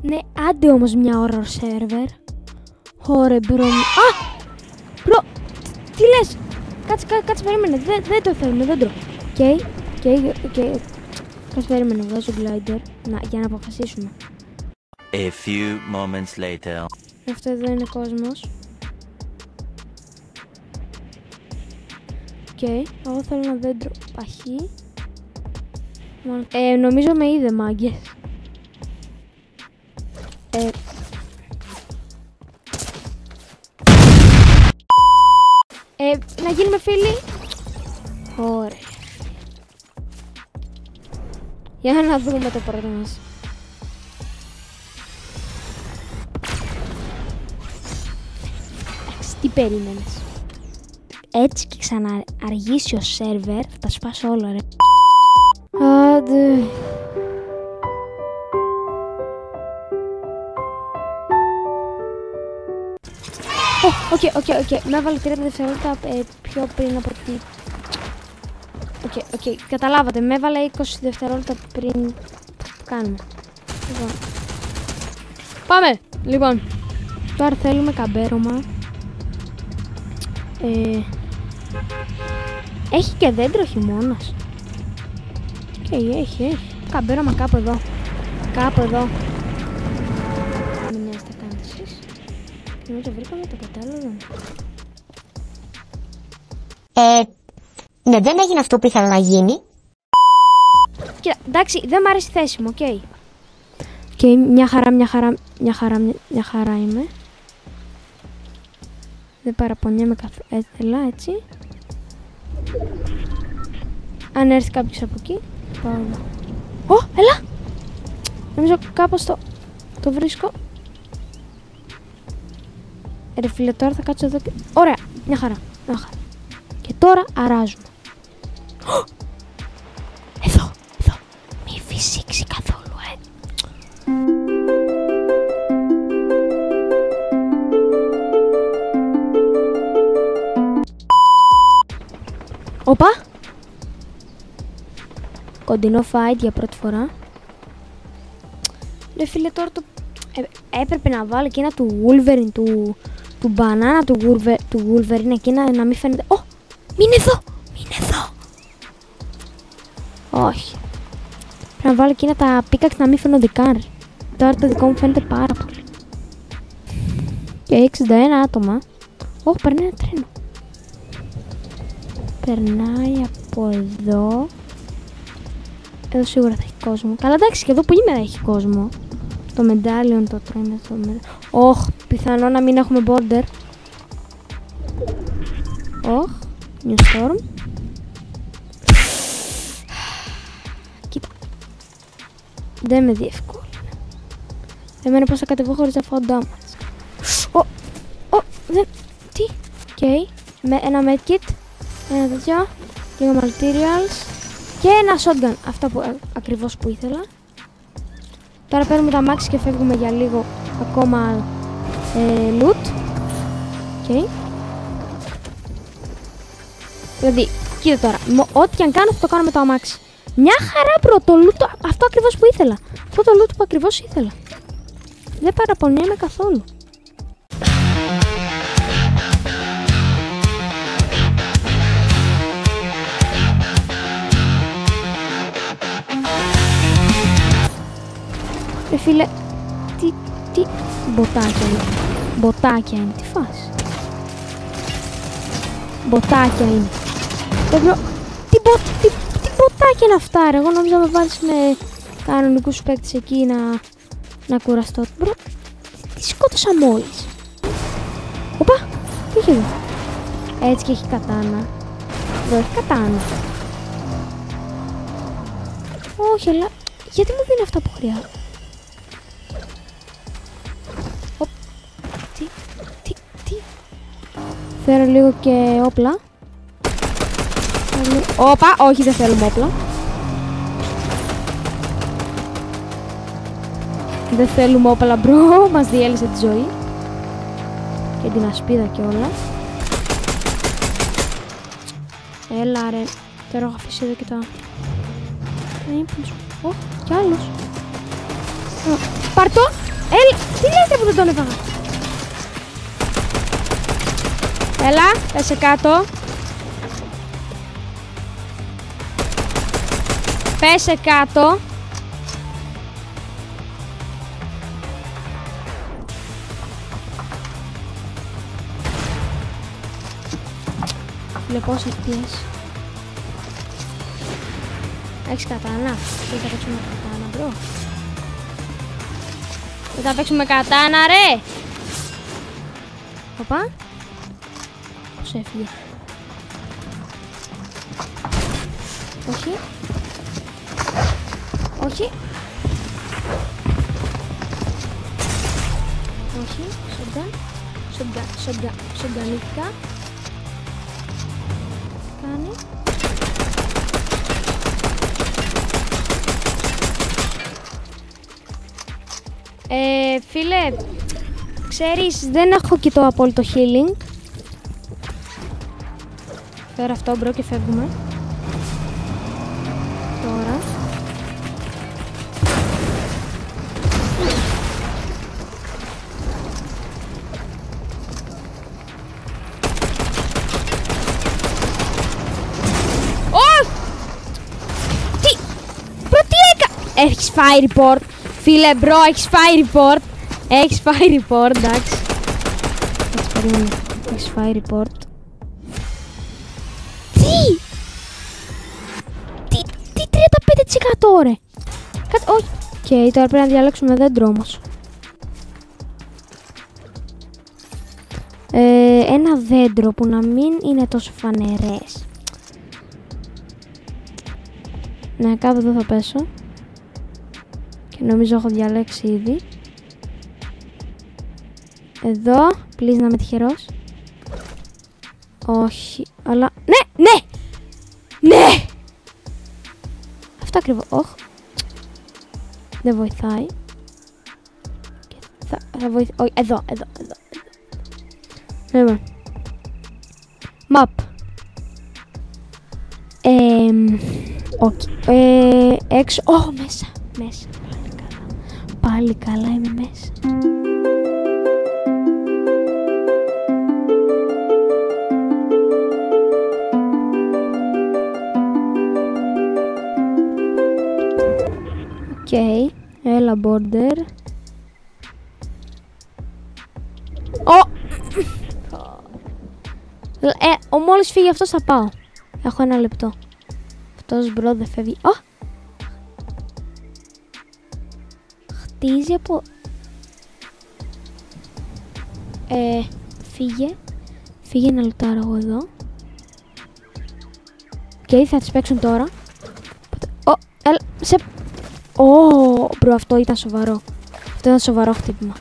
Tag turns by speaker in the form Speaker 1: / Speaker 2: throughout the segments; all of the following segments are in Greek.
Speaker 1: Ναι, άντε όμως μια ώρα σερβερ. Ωρε μπρο. Α! Μπρο! Τι λες! Κάτσε περίμενε. Δεν το θέλουμε, δεν το. Οκ. Κάτσε περίμενε, βάζω glider. Για να αποφασίσουμε.
Speaker 2: A few moments later.
Speaker 1: Αυτό εδώ είναι κόσμος. Οκ. Εγώ θέλω ένα δέντρο παχύ. Νομίζω με είδε, μάγκες. Να γίνουμε φίλοι. Ωραία. Για να δούμε το πρώτο μας. Εντάξει, τι περίμενες. Έτσι και ξανααργήσει ο σερβερ, θα τα σπάσω όλα, ρε. Άντε. Οκ. Με έβαλε 30 δευτερόλεπτα πιο πριν από τι. Οκ. Καταλάβατε, με έβαλε 20 δευτερόλεπτα πριν. Κάνουμε. Λοιπόν. Πάμε! Λοιπόν. Τώρα θέλουμε καμπέρωμα. Έχει και δέντρο χειμώνας. Έχει. Καμπέρωμα κάπου εδώ. Μην νοιάζετε τα κάνετε εσείς. Νομίζω βρήκαμε το κατάλληλο.
Speaker 3: Ναι, δεν έγινε αυτό που ήθελα να γίνει.
Speaker 1: Κοίτα, εντάξει, δεν μ' αρέσει η θέση μου, οκ. Μια χαρά είμαι. Δεν παραπονιέμαι καθόλου, έτσι. Αν έρθει κάποιος από εκεί, πάω. Έλα! Νομίζω κάπως το βρίσκω. Ρε φίλε, τώρα θα κάτσω εδώ και... Ωραία, μια χαρά. Και τώρα αράζουμε. Εδώ. Μη φυσήξει καθόλου, Οπα! Κοντινό fight για πρώτη φορά. Ρε φίλε, τώρα το... έπρεπε να βάλω εκείνα του Wolverine, του μπανάνα του Wolverine, εκείνα να μην φαίνεται... Μην εδώ! Όχι. Πρέπει να βάλω εκείνα τα πίκαξ να μην φαίνονται καν. Τώρα το δικό μου φαίνεται πάρα πολύ. Και 61 άτομα. Περνάει ένα τρένο. Περνάει από εδώ. Εδώ σίγουρα θα έχει κόσμο. Καλά, εντάξει, και εδώ που είμαι θα έχει κόσμο. Το medallion το τρένο. Πιθανό να μην έχουμε border. New storm. Κοίτα. Δεν με διευκόλυνε. Εμένα πώς θα κατεβώ χωρίς να φάω damage. Τι. Οκ. Ένα medkit. Ένα τέτοιο. Λίγο materials. Και ένα shotgun. Αυτό ακριβώς που ήθελα. Τώρα παίρνουμε τα max και φεύγουμε για λίγο ακόμα loot. Οκ. Δηλαδή, κοίτα τώρα. Ό,τι και αν κάνω θα το κάνω με το αμάξι. Μια χαρά το loot. Αυτό ακριβώς που ήθελα. Αυτό το loot που ακριβώς ήθελα. Δεν παραπονιέμαι καθόλου. Φίλε, τι μποτάκια είναι. Μποτάκια είναι, τι φας. Μποτάκια είναι. Τι μποτάκια είναι αυτά, ρε. Εγώ νόμιζα να με βάλεις με κανονικούς παίκτες εκεί να κουραστώ. Μπρο, τι σκότωσα μόλις. Οπα, τι έχει εδώ. Έτσι και έχει κατάνα. Εδώ έχει κατάνα. Όχι, αλλά γιατί μου δίνει αυτά που χρειάζεται. Θέλω λίγο και όπλα. Όπα, όχι, δεν θέλουμε όπλα. Δεν θέλουμε όπλα, μπρο. Μας διέλυσε τη ζωή. Και την ασπίδα και όλα. Έλα ρε. Τώρα έχω αφήσει εδώ και τα... Κι άλλος. Πάρ' το. Τι λέτε που δεν τον έφαγα. Έλα, πέσε κάτω. Πέσε κάτω. Βλέπω πόσες πιες. Έχεις κατάνα. Δεν θα παίξουμε κατάνα, μπρο. Δεν θα παίξουμε κατάνα, ρε. Οπα. Πώς έφυγε. Όχι. Όχι. Όχι. Σογκανίτικα. Κάνει. Φίλε, ξέρεις, δεν έχω και το απόλυτο healing. Φέρω αυτό μπρο και φεύγουμε. Τώρα. Έχεις fire report. Φίλε μπρο, έχεις fire report. Έχεις fire report, εντάξει. Έχεις fire report. Τι 35% ρε. Όχι. Και τώρα πρέπει να διαλέξουμε δέντρο όμως. Ένα δέντρο που να μην είναι τόσο φανερές. Ναι, κάπου εδώ θα πέσω. Και νομίζω έχω διαλέξει ήδη. Εδώ, please να είμαι τυχερός. Όχι, αλλά... Ναι, ναι! Ναι! Αυτό ακριβώς, όχι. Δεν βοηθάει. Θα βοηθήσει, όχι, εδώ. Λοιπόν. Map. Όχι. Έξω, μέσα. Πάλι καλά είμαι μέσα. Οκ, έλα border. Μόλις φύγει αυτός θα πάω. Έχω ένα λεπτό. Αυτός μπρο δεν φεύγει. Χτίζει από... Φύγε να λουτάρω εγώ εδώ. Και θα τις παίξουν τώρα. Έλα, μπρο, αυτό ήταν σοβαρό. Αυτό ήταν σοβαρό χτύπημα.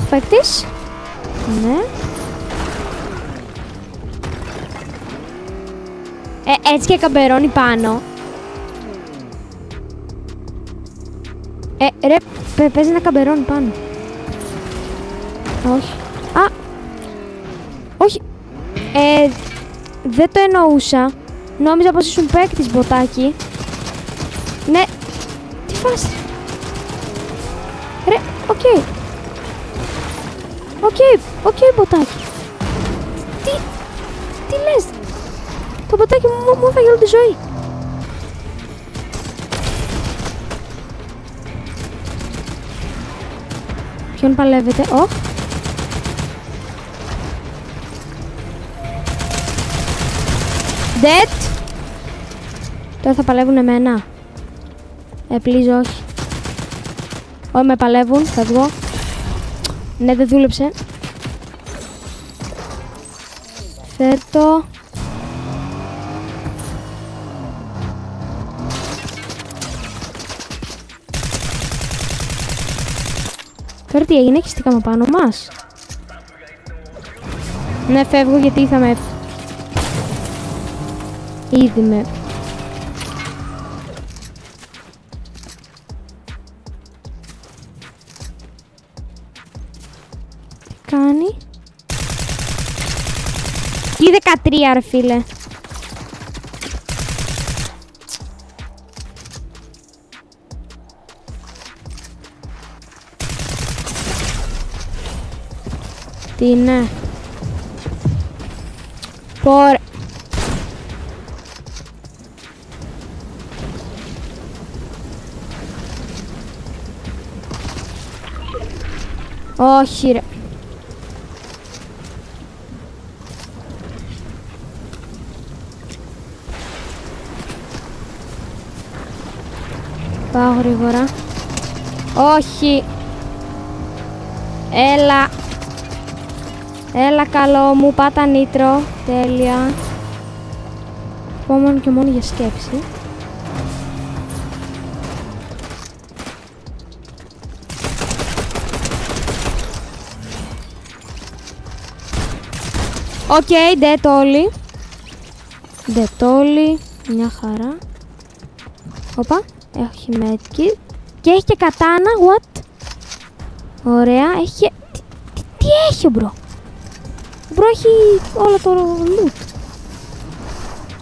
Speaker 1: Παίκτης. Ναι. Έτσι και καμπερώνει πάνω. Ρε, παίζει να καμπερώνει πάνω. Όχι. Όχι. Δεν το εννοούσα. Νόμιζα πως ήσουν παίκτης, μποτάκι. Ναι. Τι φάση. Ρε, οκ. Οκ, μποτάκι. Τι λες. Το μποτάκι μου έφαγε όλη τη ζωή. Ποιον παλεύετε, Dead. Τώρα θα παλεύουν εμένα. Please, όχι. Όχι, με παλεύουν, φεύγω. Ναι, δεν δούλεψε. Φέρτο. Τώρα τι έγινε, χυστήκαμε πάνω μας. Ναι, φεύγω γιατί θα με... Ήδη με... Τι κάνει. Τι 13 ρε φίλε. Τι είναι. Πόρε. Όχι ρε. Πάω γρήγορα. Όχι. Έλα. Έλα καλό μου, πάτα νήτρο. Τέλεια. Πάω μόνο και μόνο για σκέψη. Οκ, ντετόλι. Ντετόλι. Μια χαρά. Οπα, έχει medkit. Και έχει και κατάνα, what? Ωραία, έχει... Τι έχει μπρο? Μπρο έχει όλο το loot.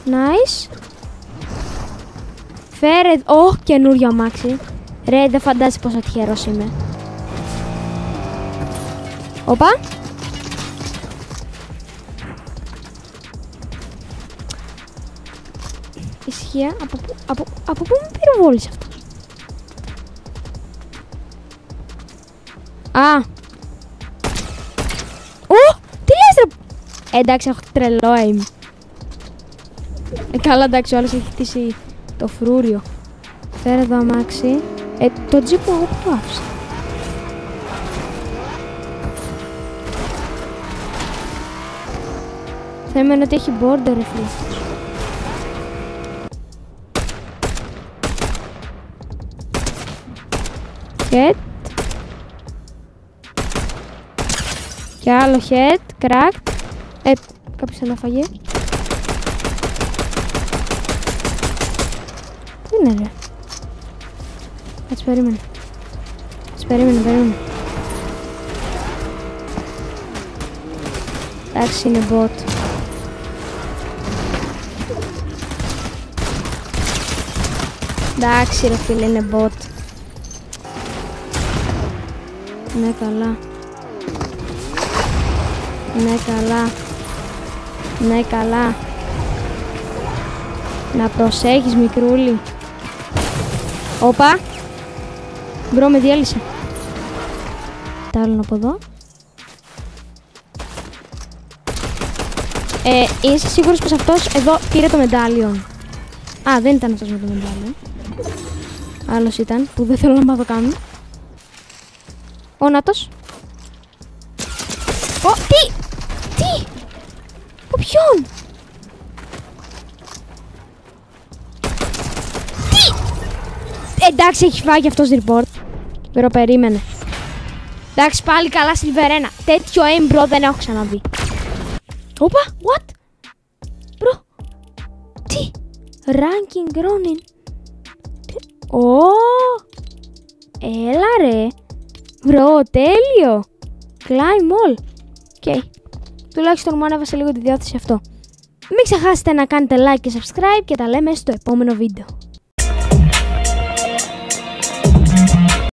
Speaker 1: Nice. Φέρε... καινούριο αμάξι. Ρε, δεν φαντάζεσαι πόσο τυχερός είμαι. Οπα. Ησυχία. Από πού μου πυροβόλησε αυτό? Α. Τι λες ρε? Εντάξει, έχω τρελό aim. Καλά, εντάξει, ο άλλος έχει χτίσει το φρούριο. Φέρε εδώ αμάξι. Το τζιπ μου εγώ που το άφησα. Θα έμενε ότι έχει border ρε φίλε. Head. Και άλλο head, cracked. Κάποιος αναφαγε. Τι είναι ρε? Κάτσε, περίμενε. Περίμενε. Εντάξει, είναι bot. Εντάξει ρε φίλε, είναι bot. Ναι, καλά. Ναι, καλά. Να προσέχεις, μικρούλι. Όπα. Μπρο, με διέλυσε. Τα άλλον από εδώ. Είσαι σίγουρος πως αυτός εδώ πήρε το μετάλλιον? Α, δεν ήταν αυτός με το μετάλλιον. Άλλος ήταν, που δεν θέλω να μάθω καν. Ο Νάτος. Τι! Από ποιον? Τι! Εντάξει, έχει φάγει αυτός report. Pero περίμενε. Εντάξει, πάλι καλά, Silver 1. Τέτοιο aim, bro, δεν έχω ξαναδεί. Όπα, what? Bro. Τι? Ranking Ronin. Έλα ρε. Bro, τέλειο. Climb all. Οκ. Τουλάχιστον μου ανέβασε λίγο τη διάθεση αυτό. Μην ξεχάσετε να κάνετε like και subscribe και τα λέμε στο επόμενο βίντεο.